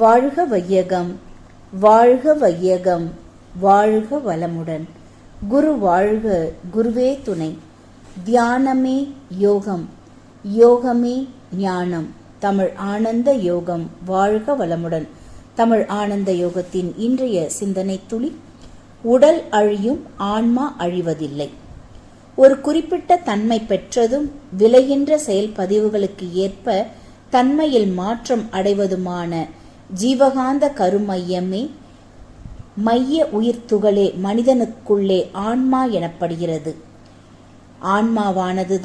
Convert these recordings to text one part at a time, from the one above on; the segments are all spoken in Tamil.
வாழ்க வையகம், வாழ்க வையகம், வாழ்க வளமுடன். குரு வாழ்க, குருவே துணை. தியானமே யோகம், யோகமே ஞானம். தமிழ் ஆனந்த யோகம். வாழ்க வளமுடன். தமிழ் ஆனந்த யோகத்தின் இன்றைய சிந்தனை துளி: உடல் அழியும், ஆன்மா அழிவதில்லை. ஒரு குறிப்பிட்ட தன்மை பெற்றதும் விளைகின்ற செயல் பதிவுகளுக்கு ஏற்ப தன்மையில் மாற்றம் அடைவதுமான ஜீவகாந்த கருமையமே, மைய உயிர்த்துகளே மனிதனுக்குள்ளே ஆன்மா எனப்படுகிறது. ஆன்மாவானது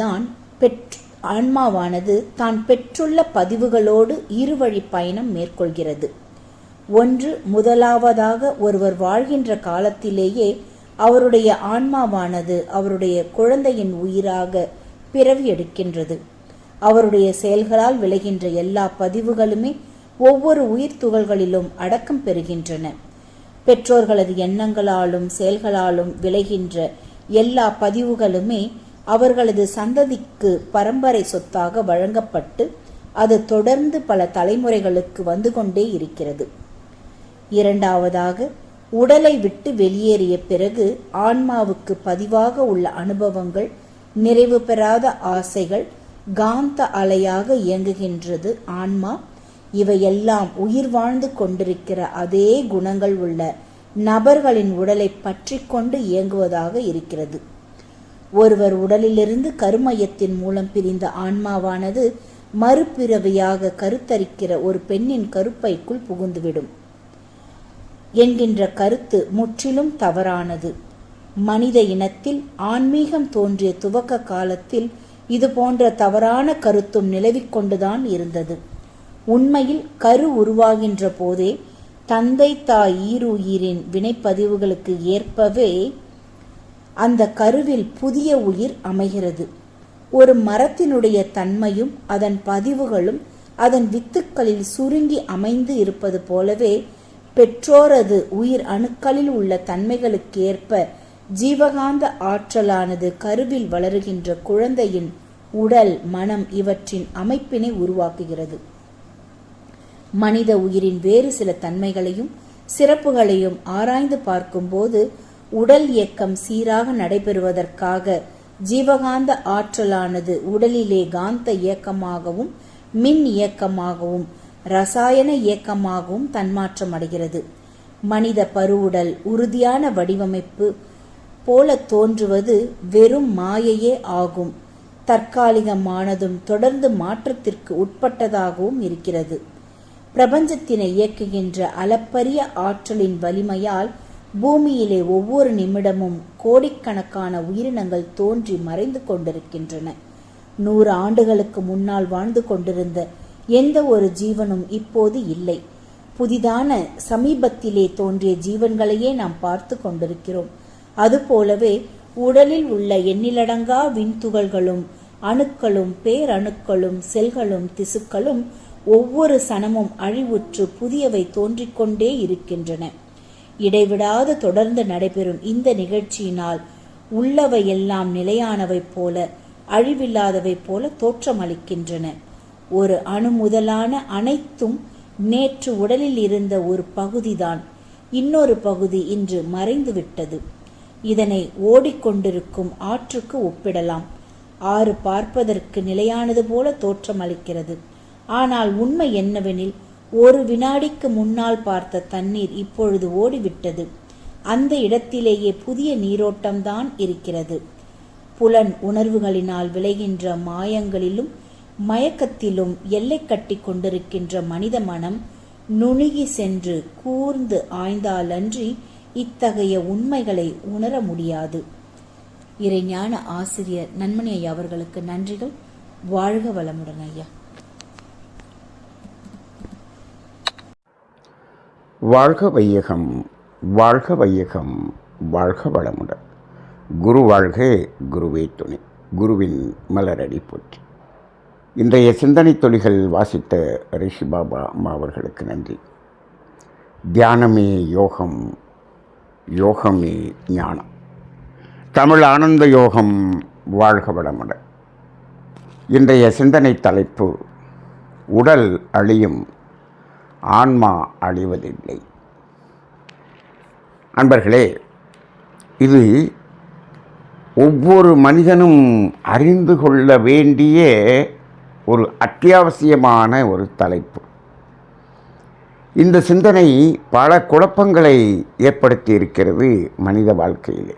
தான் பெற்றுள்ள பதிவுகளோடு இருவழி பயணம் மேற்கொள்கிறது. ஒன்று, முதலாவதாக ஒருவர் வாழ்கின்ற காலத்திலேயே அவருடைய ஆன்மாவானது அவருடைய குழந்தையின் உயிராக பிறவி எடுக்கின்றது. அவருடைய செயல்களால் விளைகின்ற எல்லா பதிவுகளுமே ஒவ்வொரு உயிர் துகள்களிலும் அடக்கம் பெறுகின்றன. பெற்றோர்களது எண்ணங்களாலும் செயல்களாலும் விளைகின்ற எல்லா பதிவுகளுமே அவர்களது சந்ததிக்கு பரம்பரை சொத்தாக வழங்கப்பட்டு அது தொடர்ந்து பல தலைமுறைகளுக்கு வந்து கொண்டே இருக்கிறது. இரண்டாவதாக, உடலை விட்டு வெளியேறிய பிறகு ஆன்மாவுக்கு பதிவாக உள்ள அனுபவங்கள், நிறைவு பெறாத ஆசைகள் காந்த அலையாக இயங்குகின்றது ஆன்மா. இவையெல்லாம் உயிர் வாழ்ந்து கொண்டிருக்கிற அதே குணங்கள் உள்ள நபர்களின் உடலை பற்றி கொண்டு இயங்குவதாக இருக்கிறது. ஒருவர் உடலிலிருந்து கருமையத்தின் மூலம் பிரிந்த ஆன்மாவானது மறுபிறவியாக கருத்தரிக்கிற ஒரு பெண்ணின் கருப்பைக்குள் புகுந்துவிடும் என்கின்ற கருத்து முற்றிலும் தவறானது. மனித இனத்தில் ஆன்மீகம் தோன்றிய துவக்க காலத்தில் இது போன்ற தவறான கருத்தும் நிலவிக்கொண்டுதான் இருந்தது. உண்மையில் கரு உருவாகின்ற போதே தந்தை தாய் ஈருயிரின் வினைப்பதிவுகளுக்கு ஏற்பவே அந்த கருவில் புதிய உயிர் அமைகிறது. ஒரு மரத்தினுடைய தன்மையும் அதன் பதிவுகளும் அதன் வித்துக்களில் சுருங்கி அமைந்து இருப்பது போலவே பெற்றோரது உயிர் அணுக்களில் உள்ள தன்மைகளுக்கு ஏற்ப ஜீவகாந்த ஆற்றலானது கருவில் வளருகின்ற குழந்தையின் உடல், மனம் இவற்றின் அமைப்பினை உருவாக்குகிறது. மனித உயிரின் வேறு சில தன்மைகளையும் சிறப்புகளையும் ஆராய்ந்து பார்க்கும்போது உடல் இயக்கம் சீராக நடைபெறுவதற்காக ஜீவகாந்த ஆற்றலானது உடலிலே காந்த இயக்கமாகவும் மின் இயக்கமாகவும் ரசாயன இயக்கமாகவும் தன்மாற்றம் அடைகிறது. மனித பருவுடல் உறுதியான வடிவமைப்பு போல தோன்றுவது வெறும் மாயையே ஆகும். தற்காலிகமானதும் தொடர்ந்து மாற்றத்திற்கு உட்பட்டதாகவும் இருக்கிறது. பிரபஞ்சத்தினை இயக்குகின்ற அளப்பரிய ஆற்றலின் வலிமையால் பூமியிலே ஒவ்வொரு நிமிடமும் கோடிக்கணக்கான உயிரினங்கள் தோன்றி மறைந்து கொண்டிருக்கின்றன. 100 ஆண்டுகளுக்கு முன்னால் வாழ்ந்து கொண்டிருந்த எந்த ஒரு ஜீவனும் இப்போது இல்லை. புதிதான சமீபத்திலே தோன்றிய ஜீவன்களையே நாம் பார்த்து கொண்டிருக்கிறோம். அதுபோலவே உடலில் உள்ள எண்ணிலடங்கா விண்துகள்களும் அணுக்களும் பேரணுக்களும் செல்களும் திசுக்களும் ஒவ்வொரு சனமும் அழிவுற்று புதியவை தோன்றிக்கொண்டே இருக்கின்றன. இடைவிடாது தொடர்ந்து நடைபெறும் இந்த நிகழ்ச்சியினால் உள்ளவையெல்லாம் நிலையானவை போல, அழிவில்லாதவை போல தோற்றமளிக்கின்றன. ஒரு அணு முதலான அனைத்தும் நேற்று உடலில் இருந்த ஒரு பகுதிதான். இன்னொரு பகுதி இன்று மறைந்துவிட்டது. இதனை ஓடிக்கொண்டிருக்கும் ஆற்றுக்கு ஒப்பிடலாம். ஆறு பார்ப்பதற்கு நிலையானது போல தோற்றமளிக்கிறது. ஆனால் உண்மை என்னவெனில், ஒரு வினாடிக்கு முன்னால் பார்த்த தண்ணீர் இப்பொழுது ஓடிவிட்டது. அந்த இடத்திலேயே புதிய நீரோட்டம்தான் இருக்கிறது. புலன் உணர்வுகளினால் விளைகின்ற மாயங்களிலும் மயக்கத்திலும் எல்லை கட்டி கொண்டிருக்கின்ற மனித மனம் நுணுகி சென்று கூர்ந்து ஆய்ந்தாலன்றி இத்தகைய உண்மைகளை உணர முடியாது. இறைஞான ஆசிரியர் நன்மணி ஐயா அவர்களுக்கு நன்றிகள். வாழ்க வளமுடன் ஐயா. வாழ்க வையகம், வாழ்க வையகம், வாழ்க வளமுடன். குரு வாழ்க, குருவே துணை. குருவின் மலரடி போற்றி. இன்றைய சிந்தனை தொழிகள் வாசித்த ரிஷி பாபா அம்மா அவர்களுக்கு நன்றி. தியானமே யோகம், யோகமே ஞானம். தமிழ் ஆனந்த யோகம். வாழ்க வளமுடன். இன்றைய சிந்தனை தலைப்பு: உடல் அழியும், ஆன்மா அழிவதில்லை. அன்பர்களே, இது ஒவ்வொரு மனிதனும் அறிந்து கொள்ள வேண்டிய ஒரு அத்தியாவசியமான ஒரு தலைப்பு. இந்த சிந்தனை பல குழப்பங்களை ஏற்படுத்தி இருக்கிறது மனித வாழ்க்கையிலே.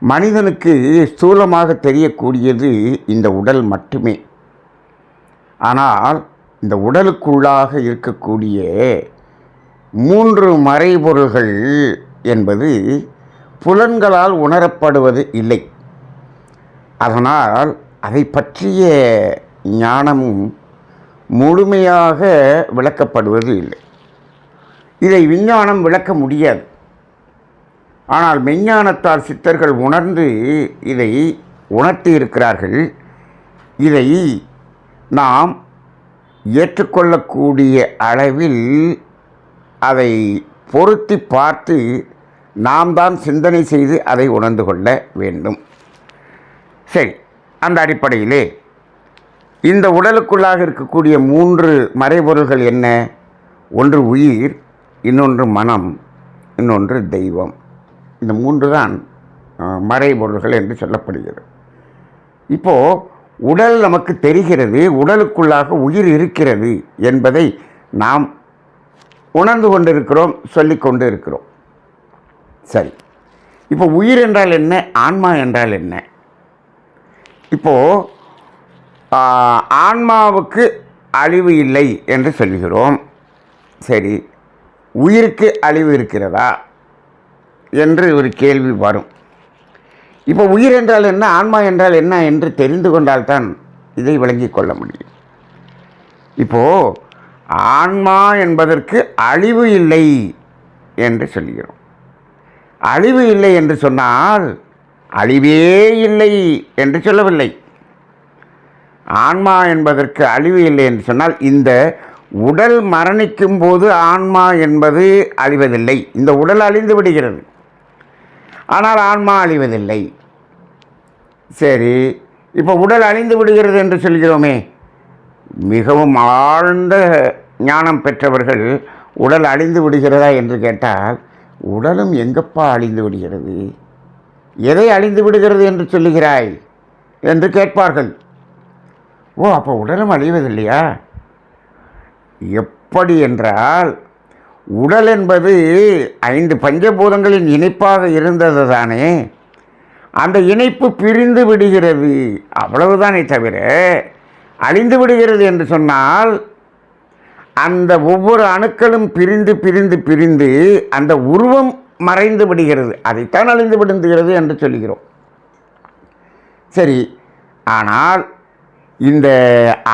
மனிதனுக்கு ஸ்தூலமாக தெரியக்கூடியது இந்த உடல் மட்டுமே. ஆனால் இந்த உடலுக்குள்ளாக இருக்கக்கூடிய 3 மறைபொருள்கள் என்பது புலன்களால் உணரப்படுவது இல்லை. அதனால் அதை பற்றிய ஞானமும் முழுமையாக விளக்கப்படுவது இல்லை. இதை விஞ்ஞானம் விளக்க முடியாது. ஆனால் மெஞ்ஞானத்தால் சித்தர்கள் உணர்ந்து இதை உணர்த்தியிருக்கிறார்கள். இதை நாம் ஏற்றுக்கொள்ளக்கூடிய அளவில் அதை பொருத்தி பார்த்து நாம் தான் சிந்தனை செய்து அதை உணர்ந்து கொள்ள வேண்டும். சரி, அந்த அடிப்படையிலே இந்த உடலுக்குள்ளாக இருக்கக்கூடிய 3 மறைபொருள்கள் என்ன? ஒன்று உயிர், இன்னொன்று மனம், இன்னொன்று தெய்வம். இந்த 3 தான் மறைபொருள்கள் என்று சொல்லப்படுகிறது. இப்போது உடல் நமக்கு தெரிகிறது, உடலுக்குள்ளாக உயிர் இருக்கிறது என்பதை நாம் உணர்ந்து கொண்டிருக்கிறோம், சொல்லிக்கொண்டு இருக்கிறோம். சரி, இப்போ உயிர் என்றால் என்ன, ஆன்மா என்றால் என்ன? இப்போது ஆன்மாவுக்கு அழிவு இல்லை என்று சொல்கிறோம். சரி, உயிருக்கு அழிவு இருக்கிறதா என்று ஒரு கேள்வி வரும். இப்போ உயிர் என்றால் என்ன, ஆன்மா என்றால் என்ன என்று தெரிந்து கொண்டால்தான் இதை விளங்கி கொள்ள முடியும். இப்போது ஆன்மா என்பதற்கு அழிவு இல்லை என்று சொல்கிறோம். அழிவு இல்லை என்று சொன்னால் அழிவே இல்லை என்று சொல்லவில்லை. ஆன்மா என்பதற்கு அழிவு இல்லை என்று சொன்னால் இந்த உடல் மரணிக்கும் போது ஆன்மா என்பது அழிவதில்லை. இந்த உடல் அழிந்து விடுகிறது, ஆனால் ஆன்மா அழிவதில்லை. சரி, இப்போ உடல் அழிந்து விடுகிறது என்று சொல்கிறோமே, மிகவும் ஆழ்ந்த ஞானம் பெற்றவர்கள் உடல் அழிந்து விடுகிறதா என்று கேட்டால், உடலும் எங்கப்பா அழிந்து விடுகிறது, எதை அழிந்து விடுகிறது என்று சொல்லுகிறாய் என்று கேட்பார்கள். ஓ, அப்போ உடலும் அழிவதில்லையா? எப்படி என்றால், உடல் என்பது 5 பஞ்சபூதங்களின் இணைப்பாக இருந்தது தானே. அந்த இணைப்பு பிரிந்து விடுகிறது, அவ்வளவுதானே தவிர அழிந்து விடுகிறது என்று சொன்னால் அந்த ஒவ்வொரு அணுக்களும் பிரிந்து பிரிந்து பிரிந்து அந்த உருவம் மறைந்து விடுகிறது, அதைத்தான் அழிந்து விடுகிறது என்று சொல்கிறோம். சரி, ஆனால் இந்த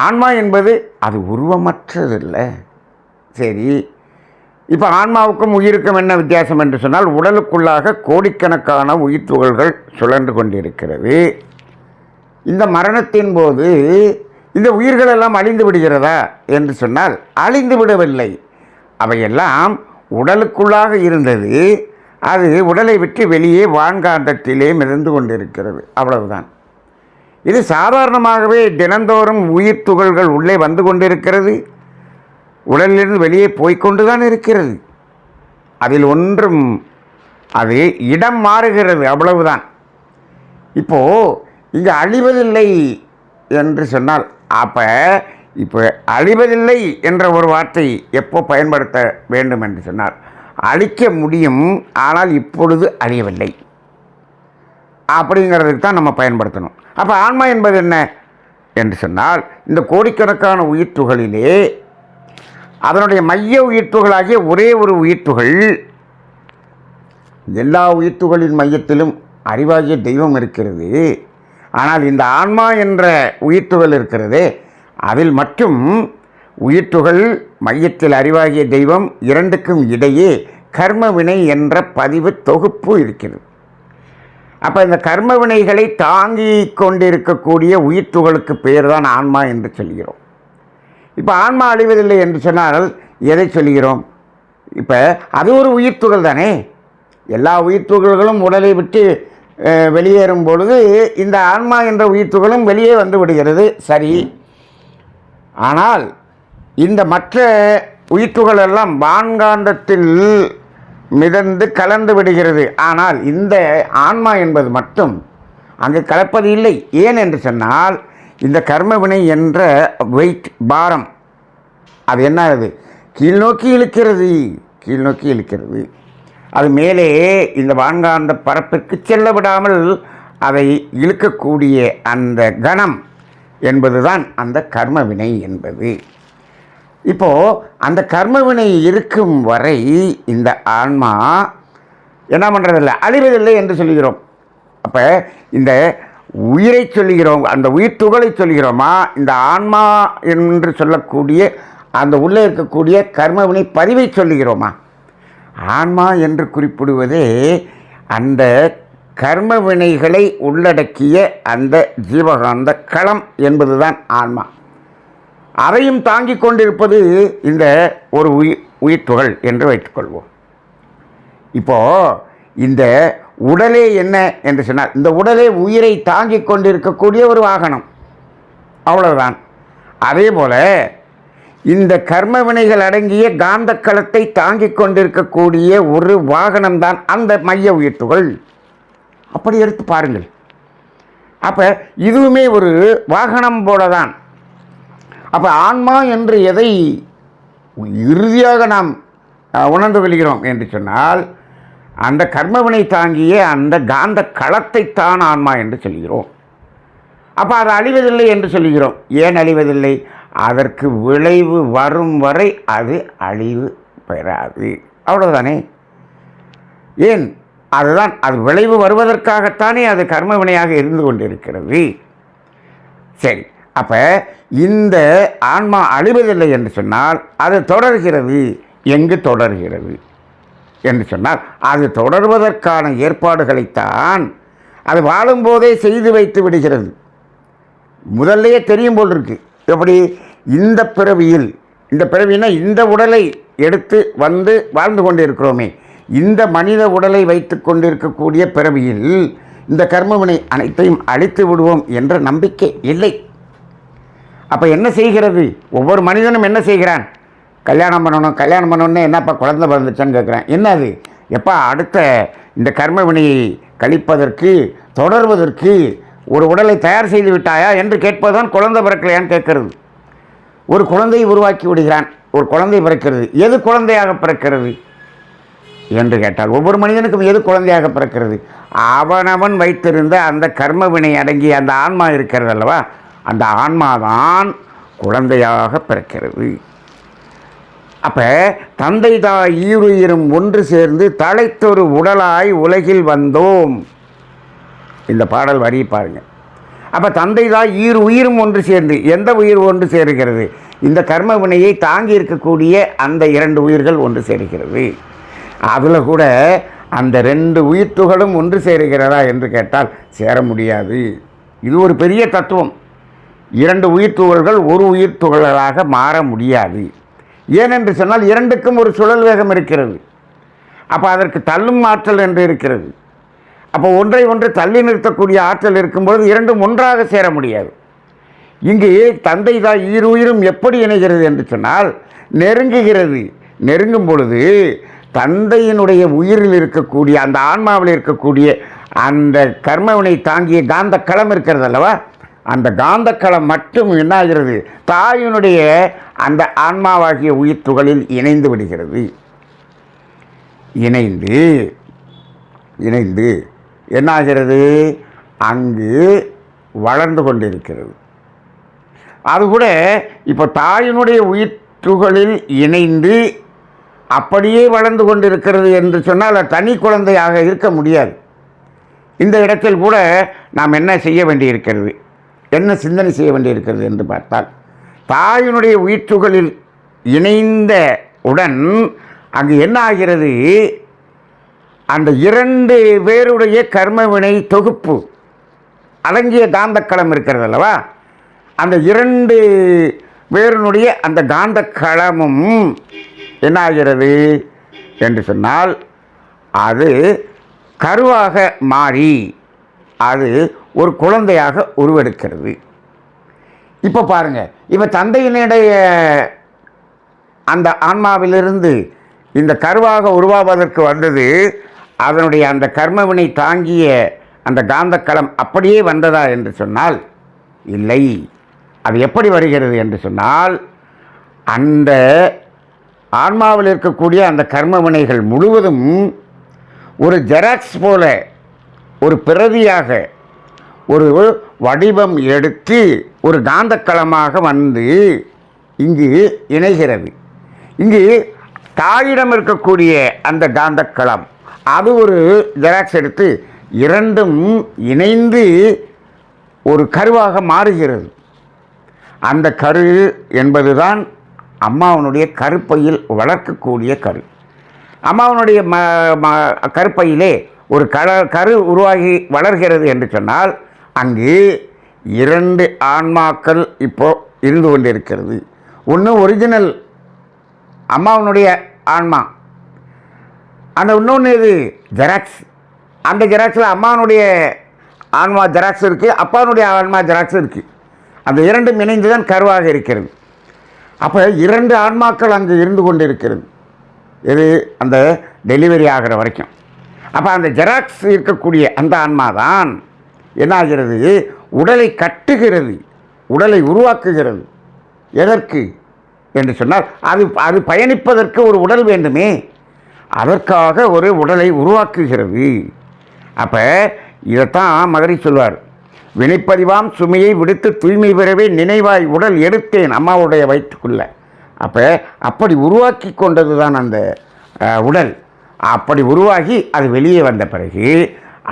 ஆன்மா என்பது அது உருவமற்றதில்லை. சரி, இப்போ ஆன்மாவுக்கும் உயிருக்கும் என்ன வித்தியாசம் என்று சொன்னால், உடலுக்குள்ளாக கோடிக்கணக்கான உயிர் துகள்கள் சுழன்று கொண்டிருக்கிறது. இந்த மரணத்தின் போது இந்த உயிர்களெல்லாம் அழிந்து விடுகிறதா என்று சொன்னால் அழிந்து விடவில்லை. அவையெல்லாம் உடலுக்குள்ளாக இருந்தது, அது உடலை விட்டு வெளியே வான்காந்தத்திலே மிதந்து கொண்டிருக்கிறது, அவ்வளவுதான். இது சாதாரணமாகவே தினந்தோறும் உயிர் துகள்கள் உள்ளே வந்து கொண்டிருக்கிறது, உடலிலிருந்து வெளியே போய்கொண்டு தான் இருக்கிறது. அதில் ஒன்றும் அது இடம் மாறுகிறது, அவ்வளவுதான். இப்போது இங்கே அழிவதில்லை என்று சொன்னால், இப்போ அழிவதில்லை என்ற ஒரு வார்த்தை எப்போ பயன்படுத்த வேண்டும் என்று சொன்னால், அழிக்க முடியும் ஆனால் இப்பொழுது அழியவில்லை அப்படிங்கிறதுக்கு தான் நம்ம பயன்படுத்தணும். அப்போ ஆன்மா என்பது என்ன என்று சொன்னால், இந்த கோடிக்கணக்கான உயிர்த்துகளிலே அதனுடைய மைய உயிர்த்துகளாகிய ஒரே ஒரு உயிர்த்துகள், எல்லா உயிர்த்துகளின் மையத்திலும் அறிவாகிய தெய்வம் இருக்கிறது. ஆனால் இந்த ஆன்மா என்ற உயிர்த்துகள் இருக்கிறதே, அதில் மட்டும் உயிர்த்துகள் மையத்தில் அறிவாகிய தெய்வம், இரண்டுக்கும் இடையே கர்ம வினை என்ற பதிவு தொகுப்பு இருக்கிறது. அப்போ இந்த கர்ம வினைகளை தாங்கி கொண்டிருக்கக்கூடிய உயிர்த்துகளுக்கு பேர் தான் ஆன்மா என்று சொல்கிறோம். இப்போ ஆன்மா அழிவதில்லை என்று சொன்னால் எதை சொல்கிறோம்? இப்போ அது ஒரு உயிர்த்துகள் தானே. எல்லா உயிர்த்துகள்களும் உடலை விட்டு வெளியேறும் பொழுது இந்த ஆன்மா என்ற உயிர்த்துகளும் வெளியே வந்து விடுகிறது. சரி, ஆனால் இந்த மற்ற உயிர்த்துகள் எல்லாம் வான்காந்தத்தில் மிதந்து கலந்து விடுகிறது. ஆனால் இந்த ஆன்மா என்பது மட்டும் அங்கு கலப்பது இல்லை. ஏன் என்று சொன்னால் இந்த கர்மவினை என்ற வெயிட், பாரம், அது என்ன ஆகுது? கீழ்நோக்கி இழுக்கிறது. அது மேலே இந்த வான்காந்த பரப்பிற்கு செல்ல விடாமல் அதை இழுக்கக்கூடிய அந்த கணம் என்பதுதான் அந்த கர்மவினை என்பது. இப்போது அந்த கர்மவினை இருக்கும் வரை இந்த ஆன்மா என்ன பண்ணுறதில்லை, அழிவதில்லை என்று சொல்லுகிறோம். அப்போ இந்த உயிரை சொல்லுகிறோம், அந்த உயிர் துகளை சொல்லுகிறோமா, இந்த ஆன்மா என்று சொல்லக்கூடிய அந்த உள்ளே இருக்கக்கூடிய கர்மவினை பதிவை சொல்லுகிறோமா? ஆன்மா என்று குறிப்பிடுவதே அந்த கர்ம வினைகளை உள்ளடக்கிய அந்த ஜீவகாந்த களம் என்பதுதான் ஆன்மா. அதையும் தாங்கி கொண்டிருப்பது இந்த ஒரு உயிர் துகள் என்று வைத்துக்கொள்வோம். இப்போது இந்த உடலே என்ன என்று சொன்னால், இந்த உடலே உயிரை தாங்கி கொண்டிருக்கக்கூடிய ஒரு வாகனம், அவ்வளவுதான். அதே போல் இந்த கர்ம வினைகள் அடங்கிய காந்த களத்தை தாங்கி கொண்டிருக்கக்கூடிய ஒரு வாகனம்தான் அந்த மைய உயிர் துகள். அப்படி எடுத்து பாருங்கள். அப்போ இதுவுமே ஒரு வாகனம் போல தான். அப்போ ஆன்மா என்று எதை இறுதியாக நாம் உணர்ந்து கொள்கிறோம் என்று சொன்னால், அந்த கர்மவினை தாங்கிய அந்த காந்த களத்தைத்தான் ஆன்மா என்று சொல்கிறோம். அப்போ அது அழிவதில்லை என்று சொல்கிறோம். ஏன் அழிவதில்லை? அதற்கு விளைவு வரும் வரை அது அழிவு பெறாது, அவ்வளவுதானே. ஏன்? அதுதான், அது விளைவு வருவதற்காகத்தானே அது கர்ம வினையாக இருந்து கொண்டிருக்கிறது. சரி, அப்போ இந்த ஆன்மா அழிவதில்லை என்று சொன்னால் அது தொடர்கிறது. எங்கு தொடர்கிறது என்று சொன்னால், அது தொடர்வதற்கான ஏற்பாடுகளைத்தான் அது வாழும்போதே செய்து வைத்து விடுகிறது. முதல்லையே தெரியும் போல் இருக்கு. எப்படி? இந்த பிறவினா இந்த உடலை எடுத்து வந்து வாழ்ந்து கொண்டிருக்கிறோமே, இந்த மனித உடலை வைத்து கொண்டிருக்கக்கூடிய பிறவியில் இந்த கர்மவினை அனைத்தையும் அழித்து விடுவோம் என்ற நம்பிக்கை இல்லை. அப்போ என்ன செய்கிறது? ஒவ்வொரு மனிதனும் என்ன செய்கிறான்? கல்யாணம் பண்ணணுன்னே என்னப்பா குழந்தை பிறந்துச்சான்னு கேட்குறேன். என்னது? எப்பா அடுத்த இந்த கர்மவினையை கழிப்பதற்கு, தொடர்வதற்கு ஒரு உடலை தயார் செய்து விட்டாயா என்று கேட்பதுதான் குழந்தை பிறக்கலையான்னு கேட்கறது. ஒரு குழந்தையை உருவாக்கி விடுகிறான், ஒரு குழந்தை பிறக்கிறது. எது குழந்தையாக பிறக்கிறது என்று கேட்டால், ஒவ்வொரு மனிதனுக்கும் எது குழந்தையாக பிறக்கிறது? அவனவன் வைத்திருந்த அந்த கர்மவினை அடங்கிய அந்த ஆன்மா இருக்கிறது அல்லவா, அந்த ஆன்மாதான் குழந்தையாக பிறக்கிறது. அப்போ தந்தை தாய் ஈருயிரும் ஒன்று சேர்ந்து தழைத்தொரு உடலாய் உலகில் வந்தோம். இந்த பாடல் வரி பாருங்கள். அப்போ தந்தை தாய் ஈர் உயிரும் ஒன்று சேர்ந்து, எந்த உயிர் ஒன்று சேருகிறது? இந்த கர்ம வினையை தாங்கி இருக்கக்கூடிய அந்த 2 உயிர்கள் ஒன்று சேருகிறது. அதில் கூட அந்த 2 உயிர் துகளும் ஒன்று சேருகிறதா என்று கேட்டால் சேர முடியாது. இது ஒரு பெரிய தத்துவம். 2 உயிர் துகள்கள் ஒரு உயிர் துகளாக மாற முடியாது. ஏனென்று சொன்னால் 2க்கும் ஒரு சுழல் வேகம் இருக்கிறது. அப்போ அதற்கு தள்ளும் ஆற்றல் என்று இருக்கிறது. அப்போ ஒன்றை ஒன்று தள்ளி நிறுத்தக்கூடிய ஆற்றல் இருக்கும்பொழுது 2ம் ஒன்றாக சேர முடியாது. இங்கு தந்தை தாய் ஈருயிரும் எப்படி இணைகிறது என்று சொன்னால், நெருங்குகிறது. நெருங்கும் பொழுது தந்தையினுடைய உயிரில் இருக்கக்கூடிய அந்த ஆன்மாவில் இருக்கக்கூடிய அந்த கர்மவினை தாங்கிய காந்த களம் இருக்கிறது அல்லவா, அந்த காந்த களம் மட்டும் என்ன ஆகிறது? தாயினுடைய அந்த ஆன்மாவாகிய உயிர் துகளில் இணைந்து விடுகிறது. இணைந்து என்னாகிறது? அங்கு வளர்ந்து கொண்டிருக்கிறது. அது கூட இப்போ தாயினுடைய உயிர் துகளில் இணைந்து அப்படியே வளர்ந்து கொண்டிருக்கிறது என்று சொன்னால் அது தனி குழந்தையாக இருக்க முடியாது. இந்த இடத்தில் கூட நாம் என்ன செய்ய வேண்டியிருக்கிறது, என்ன சிந்தனை செய்ய வேண்டியிருக்கிறது என்று பார்த்தால், தாயினுடைய உயிர் துகளில் இணைந்த உடன் அங்கு என்ன ஆகிறது? அந்த 2 பேருடைய கர்மவினை தொகுப்பு அடங்கிய காந்தக்களம் இருக்கிறது அல்லவா, அந்த 2 பேருனுடைய அந்த காந்தக்களமும் என்ன ஆகிறது என்று சொன்னால், அது கருவாக மாறி அது ஒரு குழந்தையாக உருவெடுக்கிறது. இப்போ பாருங்கள், இப்போ தந்தையினுடைய அந்த ஆன்மாவிலிருந்து இந்த கருவாக உருவாவதற்கு வந்தது அதனுடைய அந்த கர்மவினை தாங்கிய அந்த காந்தக்களம் அப்படியே வந்ததா என்று சொன்னால் இல்லை. அது எப்படி வருகிறது என்று சொன்னால், அந்த ஆன்மாவில் இருக்கக்கூடிய அந்த கர்ம வினைகள் முழுவதும் ஒரு ஜெராக்ஸ் போல ஒரு பிரதியாக ஒரு வடிவம் எடுத்து ஒரு காந்தக்களமாக வந்து இங்கு இணைகிறது. இங்கு தாயிடம் இருக்கக்கூடிய அந்த காந்தக்களம் அது ஒரு ஜெராக்ஸ் எடுத்து இரண்டும் இணைந்து ஒரு கருவாக மாறுகிறது. அந்த கரு என்பதுதான் அம்மாவனுடைய கருப்பையில் வளர்க்கக்கூடிய கரு. அம்மாவனுடைய கருப்பையிலே ஒரு கரு உருவாகி வளர்கிறது என்று சொன்னால் அங்கு இரண்டு ஆன்மாக்கள் இப்போ இருந்து கொண்டிருக்கிறது. ஒன்று ஒரிஜினல் அம்மாவனுடைய ஆன்மா, அந்த இன்னொன்று இது ஜெராக்ஸ். அந்த ஜெராக்ஸில் அம்மாவனுடைய ஆன்மா ஜெராக்ஸ் இருக்குது, அப்பாவனுடைய ஆன்மா ஜெராக்ஸ் இருக்குது. அந்த இரண்டும் இணைந்து தான் கருவாக இருக்கிறது. அப்போ இரண்டு ஆன்மாக்கள் அங்கு இருந்து கொண்டு இருக்கிறது, இது அந்த டெலிவரி ஆகிற வரைக்கும். அப்போ அந்த ஜெராக்ஸ் இருக்கக்கூடிய அந்த ஆன்மா தான் என்ன ஆகிறது, உடலை கட்டுகிறது, உடலை உருவாக்குகிறது. எதற்கு என்று சொன்னால் அது பயணிப்பதற்கு ஒரு உடல் வேண்டுமே, அதற்காக ஒரு உடலை உருவாக்குகிறது. அப்போ இதைத்தான் மகரி சொல்வார், வினைப்பதிவாம் சுமையை விடுத்து தூய்மை பெறவே நினைவாய் உடல் எடுத்தேன் அம்மாவுடைய வயிற்றுக்குள்ள. அப்போ அப்படி உருவாக்கி கொண்டது தான் அந்த உடல். அப்படி உருவாகி அது வெளியே வந்த பிறகு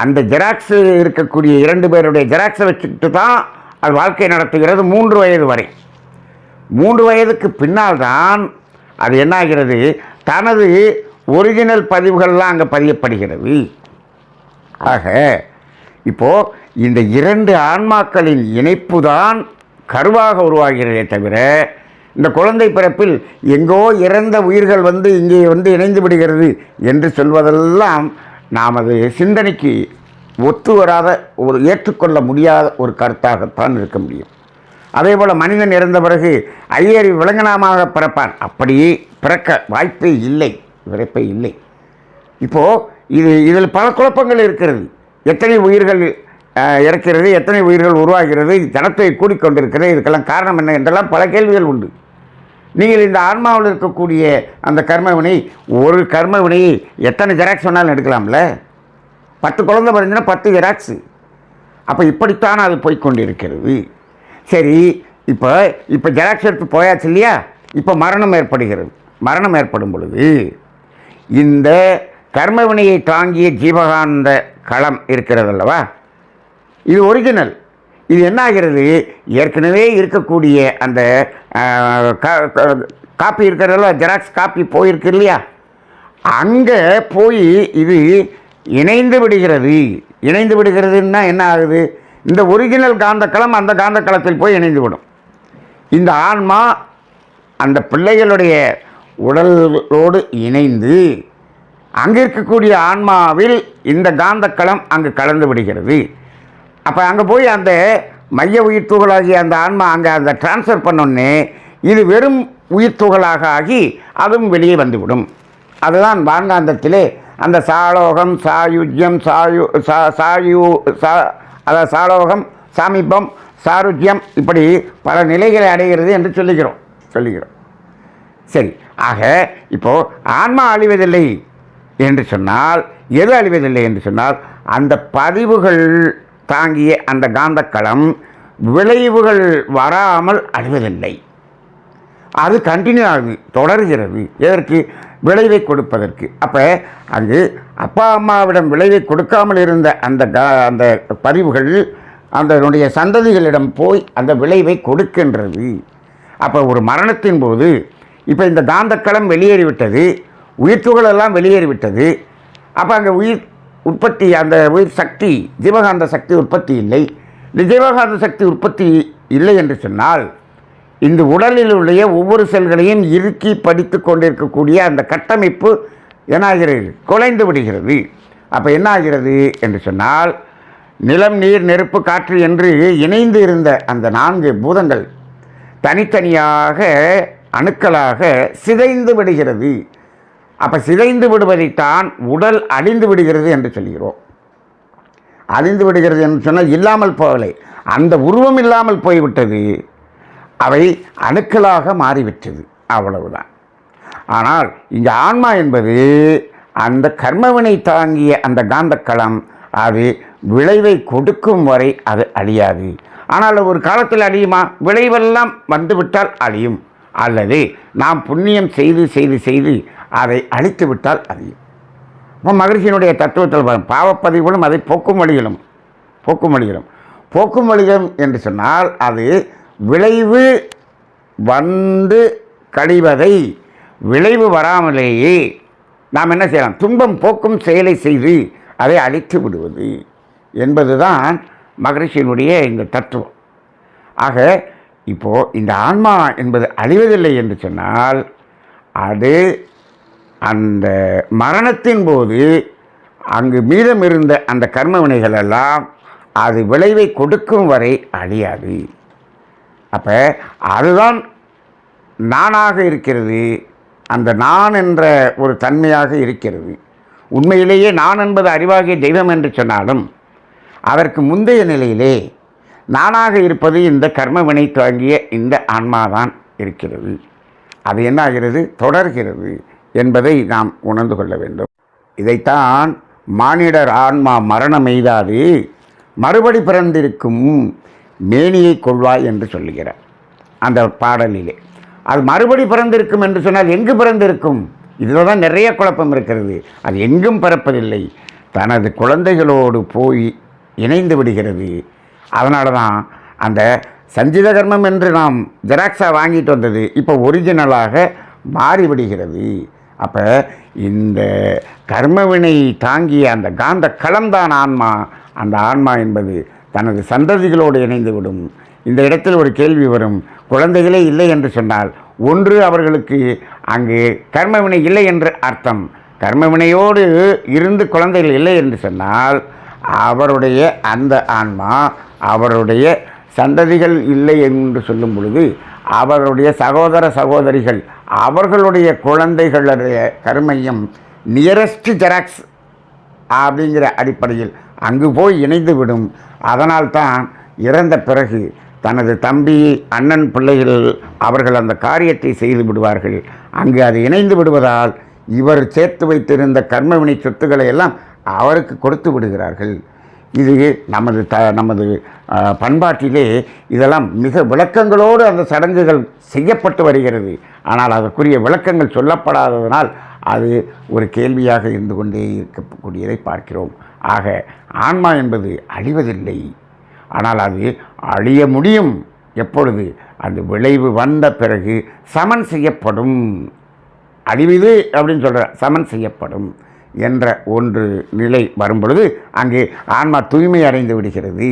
அந்த ஜெராக்ஸ் இருக்கக்கூடிய இரண்டு பேருடைய ஜெராக்ஸை வச்சுக்கிட்டு தான் அது வாழ்க்கை நடத்துகிறது 3 வயது வரை. 3 வயதுக்கு பின்னால் தான் அது என்னாகிறது, தனது ஒரிஜினல் பதிவுகள்லாம் அங்கே பதியப்படுகிறது. ஆக இப்போது இந்த இரண்டு ஆன்மாக்களின் இணைப்பு தான் கருவாக உருவாகிறதே தவிர, இந்த குழந்தை பிறப்பில் எங்கோ இறந்த உயிர்கள் வந்து இங்கே வந்து இணைந்து விடுகிறது என்று சொல்வதெல்லாம் நாம் அது சிந்தனைக்கு ஒத்து வராத ஒரு ஏற்றுக்கொள்ள முடியாத ஒரு கருத்தாகத்தான் இருக்க முடியும். அதே போல் மனிதன் இறந்த பிறகு ஐயறி விலங்கினமாக பிறப்பான், அப்படியே பிறக்க வாய்ப்பே இல்லை, பிறப்பே இல்லை. இப்போது இதில் பல குழப்பங்கள் இருக்கிறது. எத்தனை உயிர்கள் இறக்கிறது, எத்தனை உயிர்கள் உருவாகிறது, ஜனத்தை கூடிக்கொண்டிருக்கிறது, இதுக்கெல்லாம் காரணம் என்ன என்றெல்லாம் பல கேள்விகள் உண்டு. நீங்கள் இந்த ஆன்மாவில் இருக்கக்கூடிய அந்த கர்மவினை, ஒரு கர்மவினையை எத்தனை ஜெராக்ஸ் வேணாலும் எடுக்கலாம்ல. 10 குழந்தை பிறந்துன்னா 10 ஜெராக்ஸு. அப்போ இப்படித்தான் அது போய்கொண்டிருக்கிறது. சரி, இப்போ ஜெராக்ஸ் எடுத்து போயாச்சு இல்லையா, இப்போ மரணம் ஏற்படுகிறது. மரணம் ஏற்படும் பொழுது இந்த கர்மவினையை தாங்கிய ஜீவகாந்த களம் இருக்கிறது அல்லவா, இது ஒரிஜினல். இது என்ன ஆகிறது, ஏற்கனவே இருக்கக்கூடிய அந்த காப்பி இருக்கிறதல்ல, ஜெராக்ஸ் காப்பி போயிருக்கு இல்லையா, அங்கே போய் இது இணைந்து விடுகிறது. இணைந்து விடுகிறதுன்னா என்ன ஆகுது, இந்த ஒரிஜினல் காந்தக்களம் அந்த காந்தக்களத்தில் போய் இணைந்து விடும். இந்த ஆன்மா அந்த பிள்ளைகளுடைய உடலோடு இணைந்து அங்கே இருக்கக்கூடிய ஆன்மாவில் இந்த காந்தக்களம் அங்கு கலந்து விடுகிறது. அப்போ அங்கே போய் அந்த மைய உயிர் துகளாகிய அந்த ஆன்மா அங்கே அந்த டிரான்ஸ்ஃபர் பண்ணோன்னே இது வெறும் உயிர் துகளாக ஆகி அதுவும் வெளியே வந்துவிடும். அதுதான் வான்காந்தத்திலே அந்த சாலோகம், சாயுஜ்யம், அதாவது சாலோகம், சாமீபம், சாருஜ்யம், இப்படி பல நிலைகளை அடைகிறது என்று சொல்லுகிறோம். சரி, ஆக இப்போது ஆன்மா அழிவதில்லை என்று சொன்னால், எது அழிவதில்லை என்று சொன்னால், அந்த பதிவுகள் தாங்கிய அந்த காந்தக்களம் விளைவுகள் வராமல் அழிவதில்லை. அது கண்டினியூ ஆகுது, தொடர்கிறது. எதற்கு, விளைவை கொடுப்பதற்கு. அப்போ அங்கு அப்பா அம்மாவிடம் விளைவை கொடுக்காமல் இருந்த அந்த பதிவுகள் அதனுடைய சந்ததிகளிடம் போய் அந்த விளைவை கொடுக்கின்றது. அப்போ ஒரு மரணத்தின் போது இப்போ இந்த காந்தக்களம் வெளியேறிவிட்டது, உயிர் துகளெல்லாம் வெளியேறிவிட்டது. அப்போ அங்கே உயிர் உற்பத்தி, அந்த உயிர் சக்தி, ஜீவகாந்த சக்தி உற்பத்தி இல்லை. இந்த ஜீவகாந்த சக்தி உற்பத்தி இல்லை என்று சொன்னால் இந்த உடலில் உள்ள ஒவ்வொரு செல்களையும் இறுக்கி படித்து கொண்டிருக்கக்கூடிய அந்த கட்டமைப்பு என்னாகிறது, குலைந்து விடுகிறது. அப்போ என்ன ஆகிறது என்று சொன்னால், நிலம், நீர், நெருப்பு, காற்று என்று இணைந்து இருந்த அந்த 4 பூதங்கள் தனித்தனியாக அணுக்களாக சிதைந்து விடுகிறது. அப்போ சிதைந்து விடுவதைத்தான் உடல் அழிந்து விடுகிறது என்று சொல்கிறோம். அழிந்து விடுகிறது என்று சொன்னால் இல்லாமல் போகலை, அந்த உருவம் இல்லாமல் போய்விட்டது, அவை அணுக்களாக மாறிவிட்டது, அவ்வளவுதான். ஆனால் இங்கே ஆன்மா என்பது அந்த கர்மவினை தாங்கிய அந்த காந்தக்களம், அது விளைவை கொடுக்கும் வரை அது அழியாது. ஆனால் ஒரு காலத்தில் அழியுமா? விளைவெல்லாம் வந்துவிட்டால் அழியும், அல்லது நாம் புண்ணியம் செய்து செய்து செய்து அதை அழித்து விட்டால் அழியும். இப்போ மகிழ்ச்சியினுடைய தத்துவத்தில் பாவப்பதிவுகளும் அதை போக்கும் வழிகளும் என்று சொன்னால் அது விளைவு வந்து கழிவதை விளைவு வராமலேயே நாம் என்ன செய்யலாம்? துன்பம் போக்கும் செயலை செய்து அதை அழித்து விடுவது என்பதுதான் மகரிஷியினுடைய இந்த தத்துவம். ஆக இப்போது இந்த ஆன்மா என்பது அழிவதில்லை என்று சொன்னால் அது அந்த மரணத்தின் போது அங்கு மீதம் இருந்த அந்த கர்ம வினைகள் எல்லாம் அது விளைவை கொடுக்கும் வரை அழியாது. அப்போ அதுதான் நானாக இருக்கிறது, அந்த நான் என்ற ஒரு தன்மையாக இருக்கிறது. உண்மையிலேயே நான் என்பது அறிவாகிய தெய்வம் என்று சொன்னாலும் அதற்கு முந்தைய நிலையிலே நானாக இருப்பது இந்த கர்ம வினை தாங்கிய இந்த ஆன்மாதான் இருக்கிறது. அது என்ன ஆகிறது? தொடர்கிறது என்பதை நாம் உணர்ந்து கொள்ள வேண்டும். இதைத்தான் மானிடர் ஆன்மா மரணம் எய்தாது மறுபடி பிறந்திருக்கும் மேனியை கொள்வாய் என்று சொல்லுகிறார் அந்த பாடலிலே. அது மறுபடி பிறந்திருக்கும் என்று சொன்னால் எங்கு பிறந்திருக்கும்? இதில் தான் நிறைய குழப்பம் இருக்கிறது. அது எங்கும் பிறப்பதில்லை, தனது குழந்தைகளோடு போய் இணைந்து விடுகிறது. அதனால தான் அந்த சஞ்சித கர்மம் என்று நாம் ஜெராக்ஸாக வாங்கிட்டு வந்தது இப்போ ஒரிஜினலாக மாறிவிடுகிறது. அப்போ இந்த கர்மவினை தாங்கிய அந்த காந்த களம்தான் ஆன்மா. அந்த ஆன்மா என்பது தனது சந்ததிகளோடு இணைந்து விடும். இந்த இடத்தில் ஒரு கேள்வி வரும், குழந்தைகளே இல்லை என்று சொன்னால் ஒன்று அவர்களுக்கு அங்கு கர்மவினை இல்லை என்று அர்த்தம். கர்மவினையோடு இருந்து குழந்தைகள் இல்லை என்று சொன்னால் அவருடைய அந்த ஆன்மா அவருடைய சந்ததிகள் இல்லை என்று சொல்லும் பொழுது அவருடைய சகோதர சகோதரிகள் அவர்களுடைய குழந்தைகளுடைய கர்மையம் நியரஸ்ட் ஜெராக்ஸ் அப்படிங்கிற அடிப்படையில் அங்கு போய் இணைந்து விடும். அதனால்தான் இறந்த பிறகு தனது தம்பி அண்ணன் பிள்ளைகள் அவர்கள் அந்த காரியத்தை செய்து விடுவார்கள். அங்கு அது இணைந்து விடுவதால் இவர் சேர்த்து வைத்திருந்த கர்மவினை சொத்துக்களை எல்லாம் அவருக்கு கொடுத்து விடுகிறார்கள். இது நமது பண்பாட்டிலே இதெல்லாம் மிக விளக்கங்களோடு அந்த சடங்குகள் செய்யப்பட்டு வருகிறது. ஆனால் அதற்குரிய விளக்கங்கள் சொல்லப்படாததனால் அது ஒரு கேள்வியாக இருந்து கொண்டே இருக்கக்கூடியதை பார்க்கிறோம். ஆக ஆன்மா என்பது அழிவதில்லை, ஆனால் அது அழிய முடியும். எப்பொழுது? அந்த விளைவு வந்த பிறகு சமன் செய்யப்படும். அழிவுது அப்படின்னு சொல்கிற சமன் செய்யப்படும் என்ற ஒன்று நிலை வரும் பொழுது அங்கே ஆன்மா தூய்மை அடைந்து விடுகிறது.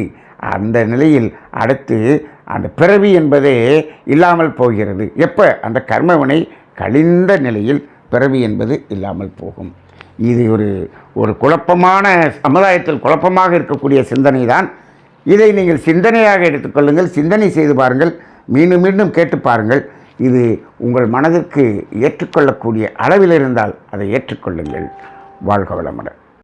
அந்த நிலையில் அடுத்து அந்த பிறவி என்பதே இல்லாமல் போகிறது. எப்போ? அந்த கர்மவினை கழிந்த நிலையில் பிறவி என்பது இல்லாமல் போகும். இது ஒரு குழப்பமான சமுதாயத்தில் குழப்பமாக இருக்கக்கூடிய சிந்தனை தான். இதை நீங்கள் சிந்தனையாக எடுத்துக்கொள்ளுங்கள், சிந்தனை செய்து பாருங்கள், மீண்டும் மீண்டும் கேட்டு பாருங்கள். இது உங்கள் மனதிற்கு ஏற்றுக்கொள்ளக்கூடிய அளவில் இருந்தால் அதை ஏற்றுக்கொள்ளுங்கள். வாழ்க வளமுடன்.